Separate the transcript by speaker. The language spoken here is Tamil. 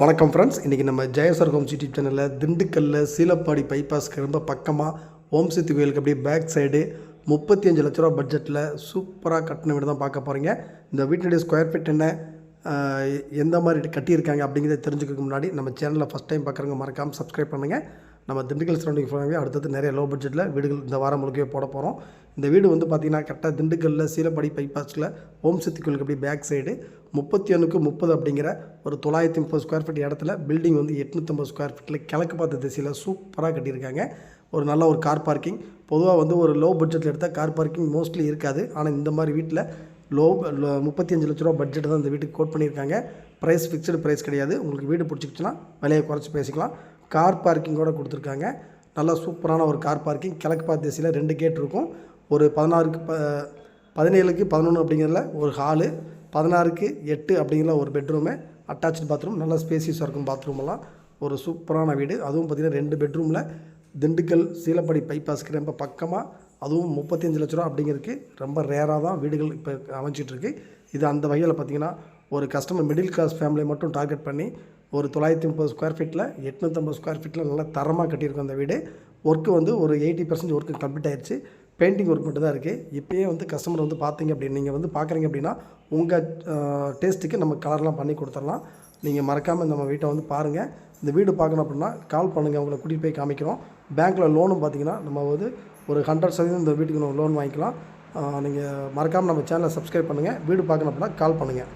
Speaker 1: வணக்கம் ஃப்ரெண்ட்ஸ். இன்றைக்கி நம்ம ஜெயசர் ஹோம்ஸ் யூடியூப் சேனலில் திண்டுக்கல்லில் சீலப்பாடி பைபாஸ்க்கு ரொம்ப பக்கமாக ஓம் சக்தி கோயிலுக்கு அப்படியே பேக் சைடு 35 லட்ச ரூபா பட்ஜெட்டில் சூப்பராக கட்டின வீடு தான் பார்க்க போகிறீங்க. இந்த வீட்டினுடைய ஸ்கொயர் ஃபீட் என்ன, எந்த மாதிரி கட்டியிருக்காங்க அப்படிங்கிறத தெரிஞ்சுக்கிறதுக்கு முன்னாடி நம்ம சேனலில் ஃபஸ்ட் டைம் பார்க்குறவங்க மறக்காமல் சப்ஸ்கிரைப் பண்ணுங்கள். நம்ம திண்டுக்கல் சரௌண்டிங் ஃபுல்லாகவே அடுத்தது நிறைய லோ பட்ஜெட்டில் வீடுகள் இந்த வாரம் முழுக்கவே போட போகிறோம். இந்த வீடு வந்து பார்த்திங்கன்னா கரெக்டாக திண்டுக்கல்லில் சீலப்பாடி பைபாஸில் ஓம் சக்தி கோயிலுக்கு அப்படியே பேக் சைடு 31/30 அப்படிங்கிற ஒரு 930 ஸ்கொயர் ஃபீட் இடத்துல பில்டிங் வந்து 850 ஸ்கொயர் ஃபீட்டில் கிழக்கு பார்த்த திசையில் சூப்பராக கட்டியிருக்காங்க. ஒரு நல்ல ஒரு கார் பார்க்கிங். பொதுவாக வந்து ஒரு லோ பட்ஜெட்டில் எடுத்தால் கார் பார்க்கிங் மோஸ்ட்லி இருக்காது. ஆனால் இந்த மாதிரி வீட்டில் 35 லட்ச ரூபா பட்ஜெட் தான் இந்த வீட்டுக்கு கோட் பண்ணியிருக்காங்க. ப்ரைஸ் ஃபிக்ஸ்டு ப்ரைஸ் கிடையாது. உங்களுக்கு வீடு பிடிச்சிக்கிச்சுன்னா விலையை குறைச்சி பேசிக்கலாம். கார் பார்க்கிங்கோடு கொடுத்துருக்காங்க. நல்லா சூப்பரான ஒரு கார் பார்க்கிங். கிழக்கு பார்த்த திசையில் 2 கேட் இருக்கும். ஒரு 17க்கு 11 அப்படிங்கிறதுல ஒரு ஹாலு, 16க்கு 8 அப்படிங்கிற ஒரு பெட்ரூமு, அட்டாச்சு பாத்ரூம், நல்லா ஸ்பேசியஸாக இருக்கும் பாத்ரூமெல்லாம். ஒரு சூப்பரான வீடு. அதுவும் பார்த்திங்கன்னா 2 பெட்ரூமில் திண்டுக்கல் சீலப்பாடி பைபாஸ்க்கு ரொம்ப பக்கமாக, அதுவும் 35 லட்ச ரூபா அப்படிங்கிறதுக்கு ரொம்ப ரேராக தான் வீடுகள் இப்போ அமைச்சிட்ருக்கு. இது அந்த வகையில் பார்த்திங்கன்னா ஒரு கஸ்டமர் மிடில் கிளாஸ் ஃபேமிலியை மட்டும் டார்கெட் பண்ணி ஒரு 930 ஸ்கொயர் ஃபீட்டில் 850 ஸ்கொயர் ஃபீட்டில் நல்லா தரமாக கட்டியிருக்கோம். அந்த வீடு ஒர்க்கு வந்து ஒரு 80% ஒர்க்கு கம்ப்ளீட் ஆயிடுச்சு. பெயிண்டிங் ஒர்க் மட்டும் தான் இருக்குது. இப்போயே வந்து கஸ்டமர் வந்து பார்த்தீங்க அப்படின்னு நீங்கள் வந்து பார்க்குறீங்க அப்படின்னா உங்கள் டேஸ்ட்டுக்கு நம்ம கலர்லாம் பண்ணி கொடுத்துடலாம். நீங்கள் மறக்காமல் நம்ம வீட்டை வந்து பாருங்கள். இந்த வீடு பார்க்கணும் அப்படின்னா கால் பண்ணுங்கள், அவங்கள கூட்டிகிட்டு போய் காமிக்கிறோம். பேங்க்கில் லோனும் பார்த்திங்கன்னா நம்ம வந்து ஒரு 100% இந்த வீட்டுக்கு நம்ம லோன் வாங்கிக்கலாம். நீங்கள் மறக்காமல் நம்ம சேனலை சப்ஸ்கிரைப் பண்ணுங்கள். வீடு பார்க்கணும் அப்படின்னா கால் பண்ணுங்கள்.